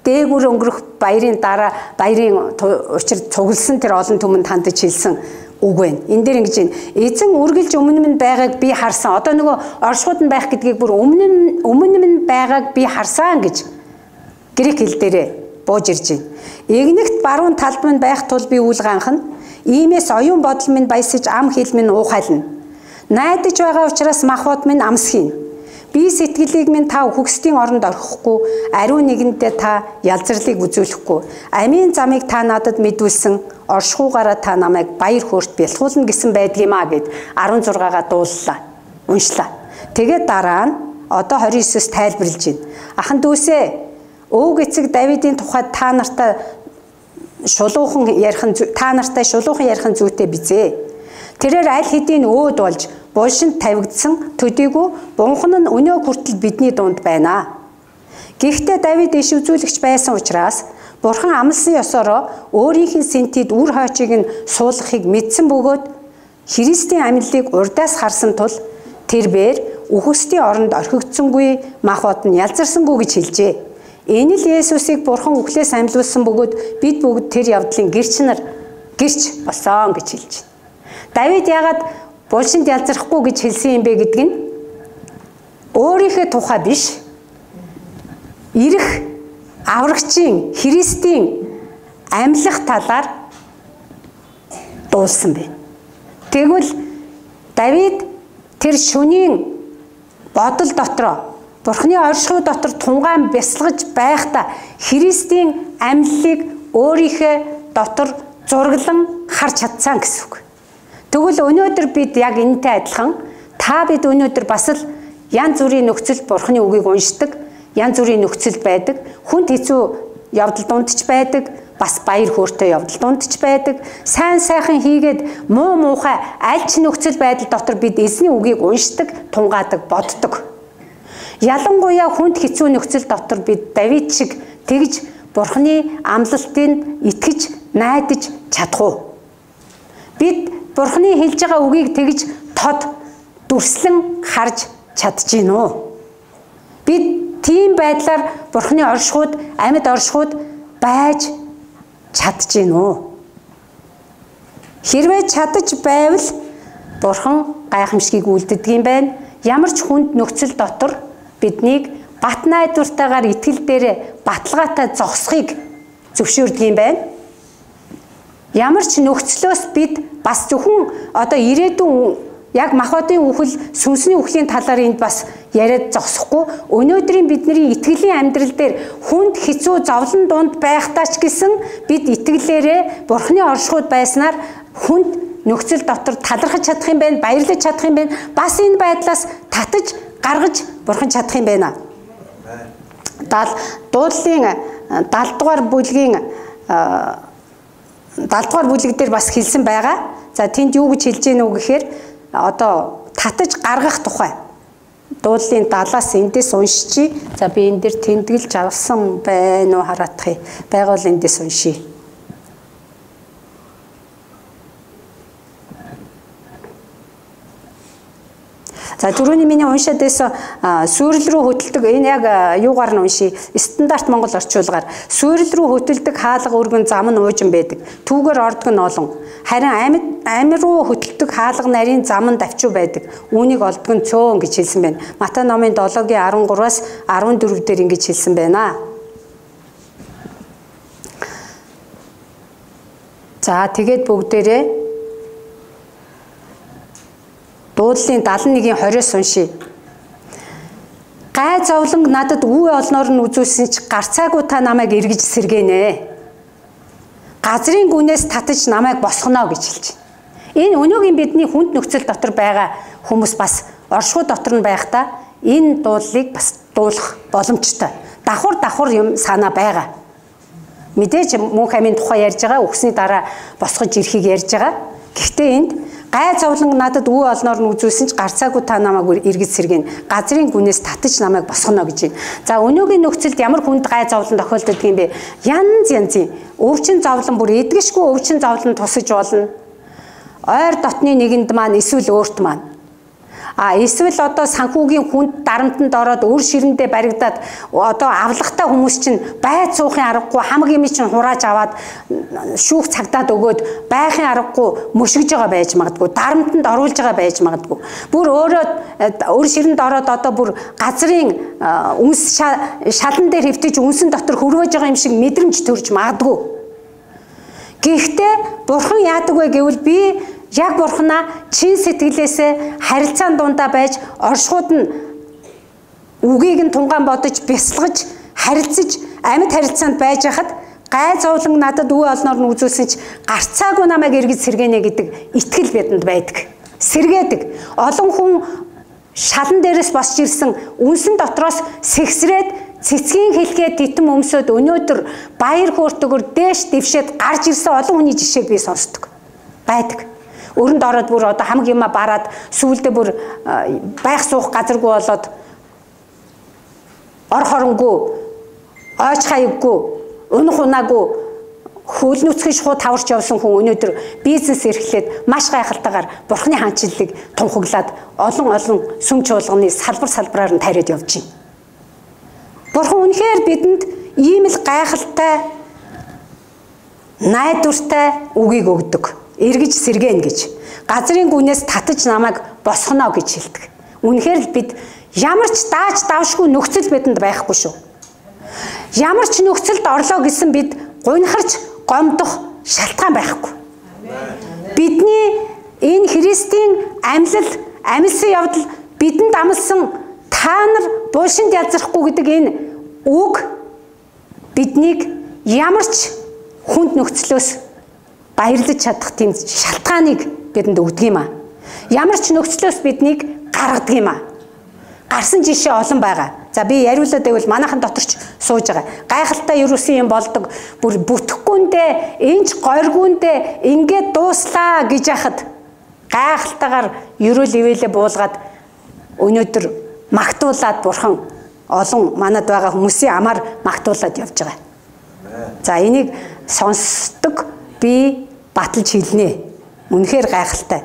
Дээгүр өнгөрөх баярын дараа баярын учир цугласан тэр олон түмэнд хандаж хэлсэн үг байна. Энэ дээр ингэж байна. Эзэн үргэлж өмнө нь байгааг би харсан. Одоо нөгөө оршууд нь байх гэдгийг бүр өмнө нь байгааг би харсан гэж грек хэл дээрээ бууж ирж байна. Игнэгт баруун талд минь байх тул би үл ганхна. Иймээс оюун бодол минь баясаж ам хэл минь уухайлна. Найдаж байгаа учраас махбод минь амсхийна. Би сэтгэлийг минь та хөгсдийн оронд орхихгүй, ариун нэгэндээ та ялзарлыг үзүүлэхгүй. Амийн замыг та надад мэдүүлсэн, оршихуугаараа та намайг баяр хөөрт бэлхуулна гэсэн байдгиймаа гэд 16-гаа дууллаа. Уншлаа. Тэгээд дараа нь одоо 29-с тайлбарлаж байна. Ахан дүүсээ, өвөг эцэг Давидын тухайд та нартай шулуухан ярих зүйтэй бизээ. Тэрээр аль хэдийн өөд болж булшинд тавигдсан төдийгүй бунхан нь өнөө хүртэл бидний дунд байна. Гэхдээ Давид иш үзүүлэгч байсан учраас Бурхан амлсан ёсороо өөрийнх нь сэнтид үр хойчийг нь суулгахыг мэдсэн бөгөөд Христийн амьдлыг урдаас харсан тул тэрээр үхсдийн оронд орхигдсангүй махбод нь ялзарсангүй гэж хэлжээ. Энэ л Есүсийг Бурхан үхлээс амьлуулсан бөгөөд бид бүгд тэр явдлын гэрч болсон гэж хэлж байна. Давид яагаад булшинд ялзрахгүй гэж хэлсэн юм бэ гэдэг нь өөрийнхөө тухай биш. Ирэх аврагчийн Христийн амьлах талаар дуулсан байна. Тэгвэл Давид тэр шөнийн бодол дотроо Бурхны оршихуй дотор тунгаан бясалгаж байхдаа Христийн амьллыг өөрийнхөө дотор зураглан харж чадсан гэсэн үг. Тэгвэл өнөөдөр бид яг энэтэй адилхан бид өнөөдөр бас л янз бүрийн нөхцөлд Бурхны үгийг уншдаг, янз бүрийн нөхцөлд байдаг, хүнд хэцүү явдал дундч байдаг, бас баяр хөөртэй явдал дундч байдаг, сайн сайхан хийгээд муу муухай аль ч нөхцөл байдал дотор бид эзний үгийг уншдаг, тунгаадаг, боддог. Ялангуяа хүнд хэцүү нөхцөл дотор бид Давид шиг тэгж Бурхны амлалтынд итгэж, найдаж чадах уу? Бид Бурхны хэлж байгаа үгийг тэгж тод дүрслэн харж чадж гин үү? Бид тийм байдлаар Бурхны оршихуйд, амьд оршихуйд байж чадж гин үү? Хэрвээ чадаж байвал Бурхан гайхамшигыг үлддэг юм байна. Ямар ч хүнд нөхцөл дотор биднийг бат найдвартайгаар итгэл дээр баталгаатай зогсохыг зөвшөөрдөг юм байна. Ямар ч нөхцлөөс бид бас зөвхөн одоо ирээдүйн яг махбодын үхэл, сүнсний үхлийн талаар энд бас яриад зогсохгүй. Өнөөдрийн бидний итгэлийн амьдрал дээр хүнд хэцүү зовлон дунд байхдаа ч гэсэн бид итгэлээрээ Бурхны оршихуйд байснаар хүнд нөхцөл дотор талархаж чадах юм байна, баярлаж чадах юм байна. Бас энэ байдлаас татаж гаргаж Бурхан чадах юм байна. Дуудлын 70 дугаар бүлгийн 70 дугаар бүлэг дээр бас хэлсэн байгаа. За тэнд юу гэж хэлж гэнэ үү гэхээр одоо татаж гаргах тухай. Дуудлын 70-аас эндээс уншичи. За би энэ дээр тэмдэглэж авсан байна уу хараадах юм. Байгуул эндээс уншия. За түрүүний миний уншаад байсан сүрэл рүү хөтэлдэг энэ яг юугаар нь уншия? Стандарт Монгол орчуулгаар сүрэл рүү хөтэлдэг хаалга өргөн зам нь уужин байдаг. Түүгээр ордог нь олон. Харин амь руу хөтэлдэг хаалга нарийн зам нь давчуу байдаг. Үүнийг олдог нь цөөн гэж хэлсэн байна. Матай номын 7-гийн 13-аас 14 дээр ингэж хэлсэн байна. За тэгээд бүгдээрээ дуудлын 71-ийн 20-с уншия. Гай зовлон надад үе олноор нь үзүүлсэн ч гарцаагүй та намайг эргэж сэргэнэ. Газрын гүнээс татаж намайг босгоно гэж хэлж байна. Энэ өнөөгийн бидний хүнд нөхцөл дотор байгаа хүмүүс бас оршихуй дотор нь байхдаа энэ дуудлыг бас дуулах боломжтой. Давхар юм санаа байгаа. Мэдээж мөнх амийн тухай ярьж байгаа, өгсний дараа босгож ирэхийг ярьж байгаа. Гэхдээ энд гай зовлон надад үе олноор нь үзүүлсэн ч гарцаагүй та намайг эргэж сэргэн. Газрын гүнээс татаж намайг босгоно гэж байна. За өнөөгийн нөхцөлд ямар хүнд гай зовлон тохиолддог юм бэ? Янз өвчин зовлон бүр эдгэшгүй өвчин зовлон тусаж болно. Ойр дотны нэгэнд маань эсвэл өөрт маань. Эсвэл одоо санхүүгийн хүнд дарамтанд ороод өр ширэндээ баригдаад одоо авлагтай хүмүүс чинь байд суухын аргагүй хамаг юм чинь хурааж аваад шүүх цагдаад өгөөд байхын аргагүй мөшгөж байгаа байж магадгүй, дарамтанд оруулж байгаа байж магадгүй. Бүр өөрөө өр ширэнд ороод одоо бүр газрын үнс шалан дээр хэвтэж үнсэн дотор хөрвөөж байгаа юм шиг мэдрэмж төрж магадгүй. Гэхдээ бурхан яадаг вэ гэвэл би яг бурхнаа чин сэтгэлээсээ харилцаан дундаа байж оршихуйд нь үгийг нь тунгаан бодож бясалгаж харилцаж амьд харилцаанд байж хахад гай зовлон надад үе олноор нь үзүүлсэн ч гарцаагүй намайг эргэж сэргэнэ гэдэг итгэл бидэнд байдаг. Сэргээдэг. Олон хүн шалан дээрээс босч ирсэн үнсэн дотроос сэгсрээд цэцгийн хэлхээ титэм өмсөд өнөөдөр баяр хөөртэйгээр дээш дэвшээд гарч ирсэн олон хүний жишээг би сонсдог. Байдаг. Өрөнд ороод бүр одоо хамаг юма бараад сүүлдээ бүр байх суух газаргүй болоод ор хоронгүй, ойч хаяггүй, унах унаагүй хөл нүцгэн шахуу таварч явсан хүн өнөөдөр бизнес эрхлээд маш гайхалтайгаар бурхны хаанчлалыг тунхаглаад олон сүм чуулганы салбараар нь тариад явж байна. Бурхан үнэхээр бидэнд ийм л гайхалтай найдвартай үгийг өгдөг. Эргэж сэргэн гэж. Газрын гүнээс татаж намайг босгоно гэж хэлдэг. Үнэхээр л бид ямар ч дааж давшгүй нөхцөл бидэнд байхгүй шүү. Ямар ч нөхцөлд орлоо гэсэн бид гунхарч гомдох шалтгаан байхгүй. Бидний энэ Христийн амьлсан явдал бидэнд амласан та нар булшинд язрахгүй гэдэг энэ үг биднийг ямар ч хүнд нөхцлөөс баярлаж чадах тийм шалтгааныг бидэнд өгдөг юм аа. Ямар ч нөхцлөөс биднийг гаргадаг юм аа. Гарсан жишээ олон байгаа. За би яриулаад байвал манайхан доторч сууж байгаа. Гайхалтай ерөөсөн юм болдог. Бүр бүтэхгүйндээ, энч гойргүйндээ ингээд дууслаа гэж яхад гайхалтайгаар ерөөл ивэлээ буулгаад өнөөдөр магтуулаад бурхан олон манад байгаа хүмүүсийн амаар магтуулаад явж байгаа. За энийг сонсдог би баталж хэлнэ. Үнэхээр гайхалтай.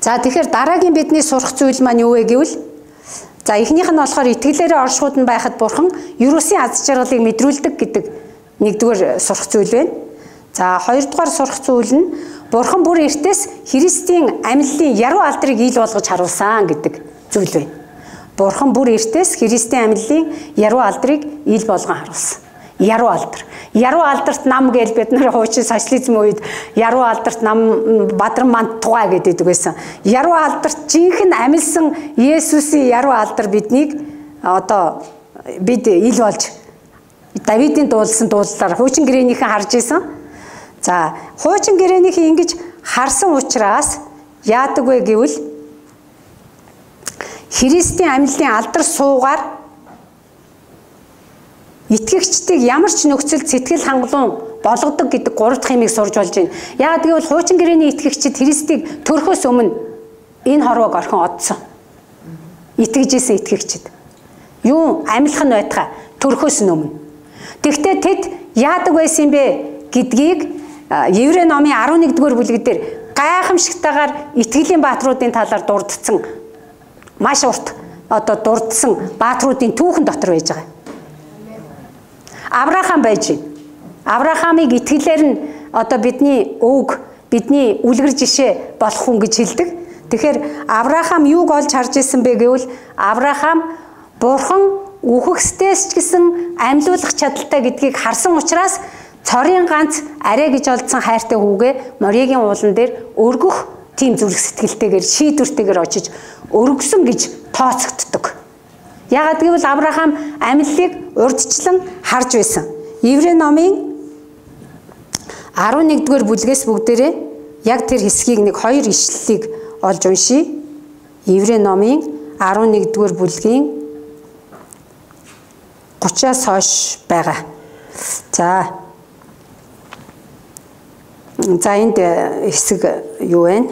За тэгэхээр дараагийн бидний сурах зүйл маань юу вэ гэвэл за эхнийх нь болохоор итгэлээрээ оршихуйд нь байхад бурхан ерөөсийн аз жаргалыг мэдрүүлдэг гэдэг нэгдүгээр сурах зүйл байна. За хоёрдугаар сурах зүйл нь бурхан бүр эртээс Христийн амьллын яруу алдрыг ил болгож харуулсан гэдэг зүйл байна. Бурхан бүр эртээс Христийн амьллын яруу алдрыг ил болгон харуулсан. Яруу алдар. Яруу алдарт нам гэж бид нар хуучин социализм үед яруу алдарт нам Бадран манд тугай гэдэг байсан. Яруу алдарт жинхэнэ амьлсан Есүсийн яруу алдар биднийг одоо бид ил болж Давидын дуулсан дуулалаар хуучин гэрээнийхэн харж исэн. За хуучин гэрээнийхэн ингэж харсан учраас яадаг вэ гэвэл Христийн амьллын алдар суугаар итгэгчдийг ямар ч нөхцөлд сэтгэл хангалуун болгодог гэдэг гурав дахь юмыг сурж болж байна. Яагаад гэвэл хуучин гэрээний итгэгчид Христийг төрөхөөс өмнө энэ хорвоог орхин одсон. Итгэжсэн итгэгчид. Юу амьлах нь байтугай төрөхөөс өмнө. Тэгвэл тэд яадаг байсан бэ гэдгийг Еврей номын 11-р бүлэг дээр гайхамшигтайгаар итгэлийн баатруудын талаар дурдсан маш урт одоо дурдсан баатруудын түүхэн дотор байж байгаа. Авраам байж байна. Авраамыг итгэлээр нь одоо бидний өвөг, бидний үлгэр жишээ болох хүн гэж хэлдэг. Тэгэхээр Авраам юуг олж харж исэн бэ гэвэл Авраам Бурхан үхэхсдээс ч гэсэн амьлуулах чадaltaй гэдгийг харсан учраас цорын ганц арай гэж олдсон хайртай хүүгээ Моригийн уулан дээр өргөх тийм зүрх сэтгэлтэйгээр шийдвэртэйгээр очиж өргөсөн гэж тооцогддог. Яагаад гэвэл Авраам амьллыг урдчлан харж байсан. Еврей номын 11-р бүлгээс бүгдээрээ яг тэр хэсгийг нэг хоёр ишлэлийг олж уншийе. Еврей номын 11-р бүлгийн 30-аас хойш байгаа. За энд хэсэг юу вэ?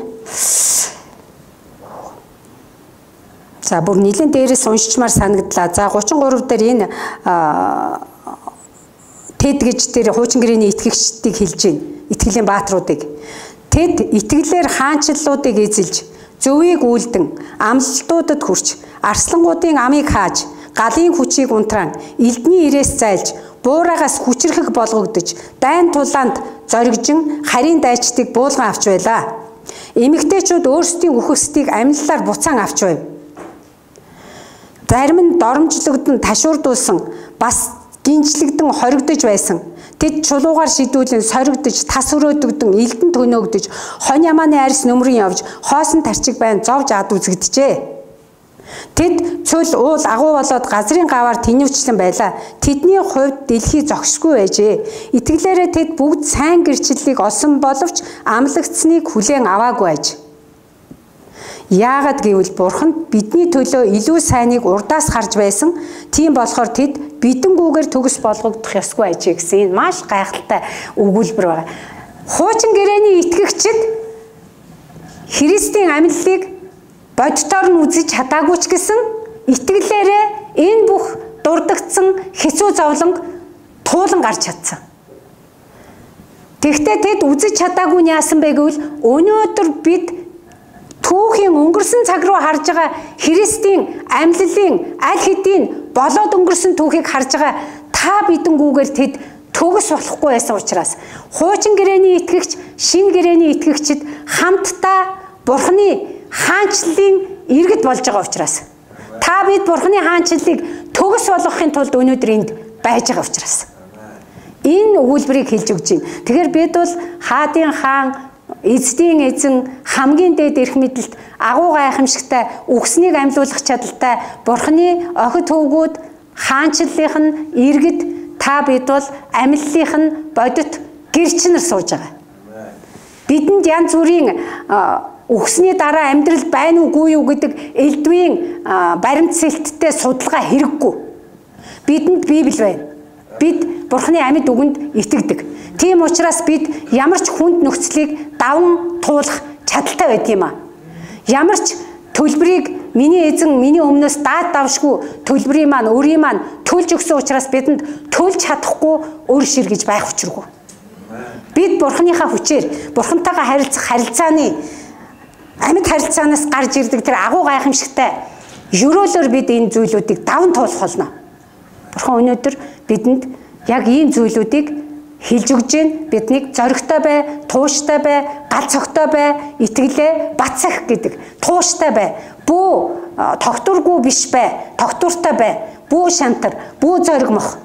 За бүр нэлийн дээрээс уншичмаар санагдлаа. За 33 дээр энэ тэд гэж тэр хуучин гэрээний итгэгчдийг хэлж байна. Итгэлийн баатруудыг. Тэд итгэлээр хаанчлалуудыг эзэлж, зөвийг үйлдэн, амлалтуудад хүрч, арслангуудын амийг хааж, галын хүчийг унтраан, элдний ирээс зайлж, буураагаас хүчрхэг болгогдож, дайн тулаанд зоригжин харийн дайчдыг буулган авч байлаа. Эмэгтэйчүүд өөрсдийн үхэхсдийг амьлалаар буцаан авч байв. Зарим нь доромжлогдсон ташуурдуулсан, бас гинжлэгдэн хоригдож байсан. Тэд чулуугаар шидүүлэн соригдож, тас өрөөдөгдөн, элдэн төнөөгдөж, хонь ямааны арьс нөмрөн явж, хоосон тарчиг байн зовж ад үзэгдэжээ. Тэд цөл уул агуу болоод газрын гаваар тэнэвчлэн байлаа. Тэдний хувьд дэлхий зогсгүй байжээ. Итгэлээрээ тэд бүгд сайн гэрчлэлийг олсон боловч амлагдсныг хүлээн аваагүй аж. Яагаад гэвэл Бурханд бидний төлөө илүү сайныг урдаас харж байсан. Тийм болохоор тэд бидэнгүүгээр төгс болгогдох ёсгүй ажээ гэсэн энэ маш гайхалтай өгүүлбэр байна. Хуучин гэрээний итгэгчид Христийн амьллыг бодтоор нь үзэж чадаагүй ч гэсэн итгэлээрээ энэ бүх дурдгдсан хэцүү зовлон туулан гарч чадсан. Тэгвэл тэд үзэж чадаагүй нь яасан бэ гэвэл өнөөдөр бид түүхийн өнгөрсөн цаг руу харж байгаа Христийн амьллын аль хэдийн болоод өнгөрсөн түүхийг харж байгаа та бидэнгүүгээр тэд төгс болохгүй байсан учраас хуучин гэрээний итгэгч, шин гэрээний итгэгчид хамтдаа Бурханы хаанчлалын иргэд болж байгаа учраас та бид Бурханы хаанчлалыг төгс болгохын тулд өнөөдөр энд байж байгаа учраас энэ өгүүлбэрийг хэлж өгч байна. Тэгэхээр бид бол хаадын хаан, эздийн эзэн, хамгийн дээд эрх мэдэлт, агуу гайхамшигтай, үхснийг амьлуулах чадaltaй Бурханы охид хөвгүүд, хаанчлалынх нь иргэд, та бид бол амьллынх нь бодит гэрч нар сууж байгаа. Бидэнд янз бүрийн үхсний дараа амьдрал байна уугүй юу гэдэг элдвийн баримтсэлттэй судалгаа хэрэггүй. Бидэнд Библи байна. Бид Бурханы амьд үгэнд итгэдэг. Тийм учраас бид ямар ч хүнд нөхцөлийг даван туулах чадaltaй байд юм а. Ямар ч төлбөрийг миний эзэн миний өмнөөс даад давшгүй төлбөрийн маань өрийн маань төлж өгсөн учраас бидэнд төлж чадахгүй өр шир гэж байх учиргүй. Бид Бурханыхаа хүчээр Бурхантайгаа харилцах харилцааны амьд харилцаанаас гарч ирдэг тэр агуу гайхамшигтай ёроолоор бид энэ зүйлүүдийг даван туулах болно. Бурхан өнөөдөр бидэнд яг ийм зүйлүүдийг хэлж өгж гин биднийг зоригтой бай, тууштай бай, гал цогтой бай, итгэлээ бат сах гэдэг. Тууштай бай, бүү тогтургүй биш бай, тогтуртай бай, бүү шантар, бүү зоригмох.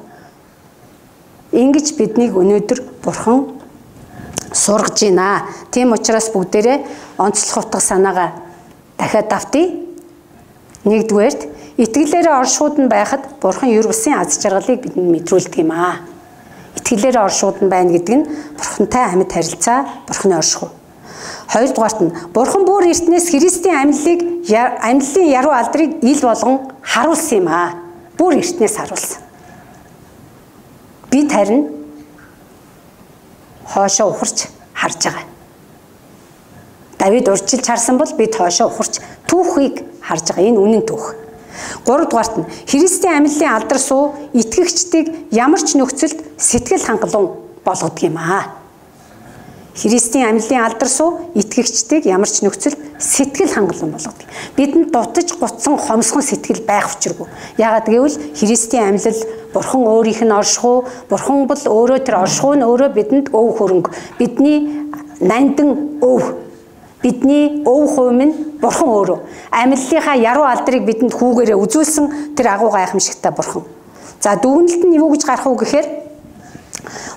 Ингэж биднийг өнөөдөр Бурхан сургаж байна. Тийм учраас бүгдээрээ онцлог утга санаагаа дахиад давтъя. Нэгдүгээрт итгэлээрээ оршууд нь байхад Бурхан юр бусын аз жаргалыг бидэнд мэдрүүлдэг юм аа. Итгэлээрээ оршууд нь байна гэдэг нь Бурхантай амьд харилцаа, Бурханы оршихуй. Хоёрдугаарт нь Бурхан бүр эртнээс Христийн амьллын яруу алдрыг ил болгон харуулсан юм аа. Бүр эртнээс харуулсан. Бид харин хоошоо ухарч харж байгаа. Давид урьдчилж харсан бол бид хоошоо ухарч түүхийг харж байгаа. Энэ үнэн түүх. Гуравдугаарт нь Христийн амьллын алдар суу итгэгчдийг ямар ч нөхцөлд сэтгэл хангалуун болгодог юм аа. Христийн амьлын алдар суу итгэгчдийг ямар ч нөхцөлд сэтгэл хангалуун болгодог. Бидэнд дутаж гутсан хомсгон сэтгэл байх учиргүй. Яагаад гэвэл Христийн амьлал Бурхан өөрийнх нь оршихуй, Бурхан бол өөрөө тэр оршихуй нь өөрөө бидэнд өв хөрөнгө. Бидний нандин өв. Бидний өв хувь нь Бурхан өөрөө. Амьллынхаа яруу алдрыг бидэнд хүүгээрээ үзүүлсэн тэр агуу гайхамшигтай Бурхан. За дүгнэлт нь юу гэж гарах вэ гэхээр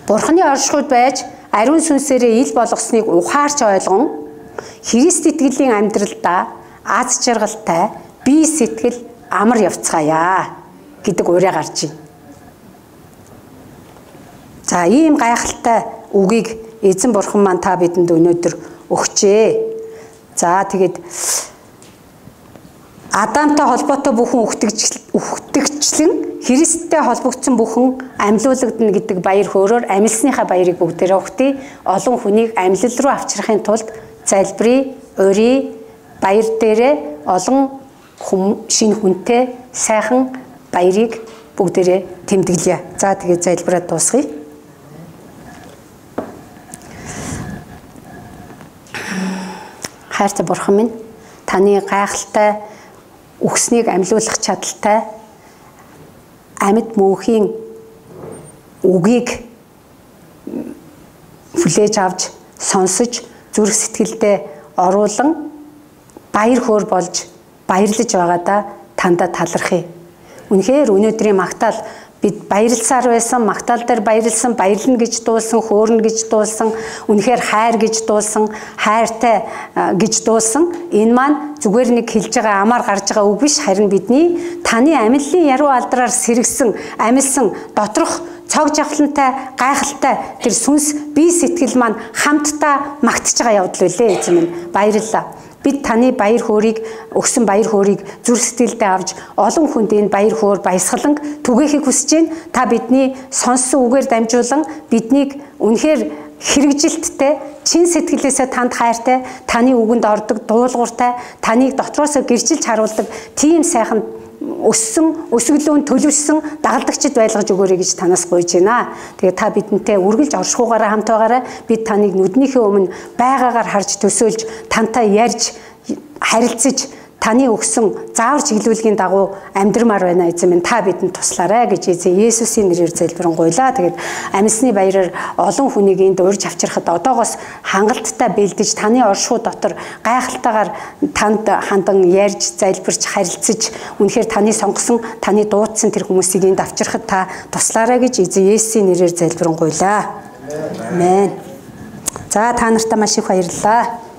Бурханы оршихуйд байж ариун сүнсээрээ ил болгосныг ухаарч ойлгон Христ итгэлийн амьдралдаа аз жаргалтай бие сэтгэл амар явцгаая гэдэг ураа гарч байна. За ийм гайхалтай үгийг эзэн Бурхан маань та бидэнд өнөөдөр өгчээ. За тэгээд Адамтай холбоотой бүхэн үхтэгчлэн Христтэй холбогдсон бүхэн амьлуулагдана гэдэг баяр хөөрөөр амьлсныхаа баярыг бүгдээрээ өгтий. Олон хүнийг амьлал руу авчрахын тулд залбирая, урья, баяр дээрээ олон шинэ хүнтэй сайхан баярыг бүгдээрээ тэмдэглэе. За тэгээд залбираад дуусгая. Хайртай Бурхан минь, таны гайхалтай үхснийг амьлуулах чадaltaй амьд мөнхийн үгийг хүлээж авч сонсож зүрх сэтгэлдээ оруулан баяр хөөр болж баярлаж байгаадаа тандаа талархъя. Үнэхээр өнөөдрийн магтаал бид баярлсаар байсан, магтаал дээр баярлсан, баярлна гэж дуулсан, хөөрнө гэж дуулсан, үнэхээр хайр гэж дуулсан, хайртай гэж дуулсан. Энэ маань зүгээр нэг хэлж байгаа амаар гарч байгаа үг биш, харин бидний таны амьллын яруу алдраар сэргсэн, амьлсан доторх цог жавхлантай, гайхалтай тэр сүнс бие сэтгэл маань хамтдаа магтж байгаа явдал үлээ эзэн минь. Баярлалаа. Бид таны баяр хөөргийг өгсөн баяр хөөргийг зүрх сэтгэлдээ авч олон хүнд энэ баяр хөөр баясгалан түгээхийг хүсэж байна. Та бидний сонссон үгээр дамжуулан биднийг үнэхээр хэрэгжилттэй, чин сэтгэлээсээ танд хайртай, таны үгэнд ордог дуулууртай, таныг дотроосоо гэрчилж харуулдаг тийм сайхан өссөн, өсөглөөн төлөвшсөн дагалдагчд байлгаж өгөөрэй гэж танаас гуйж байна. Тэгээ та бидэнтэй үргэлж оршихугаараа хамт байгаарай. Бид таныг нүднийхээ өмнө байгаагаар харж төсөөлж, тантай ярьж, харилцаж, таны өгсөн заавар чиглүүлгийн дагуу амьдрмаар байна эзэн минь. Та бидэнд туслаарай гэж эзэн Есүсийн нэрээр залбирanгуйлаа. Тэгээд амьсны баяраар олон хүнийг энд урьж авчирхад одоогоос хангалттай бэлдэж таны оршуу дотор гайхалтайгаар танд хандан ярьж, залбирч, харилцаж үнэхээр таны сонгосон, таны дуудсан тэр хүмүүсийг энд авчирхад та туслаарай гэж эзэн Есүсийн нэрээр залбирангуйлаа. Амен. За та нартай маш их баярлалаа.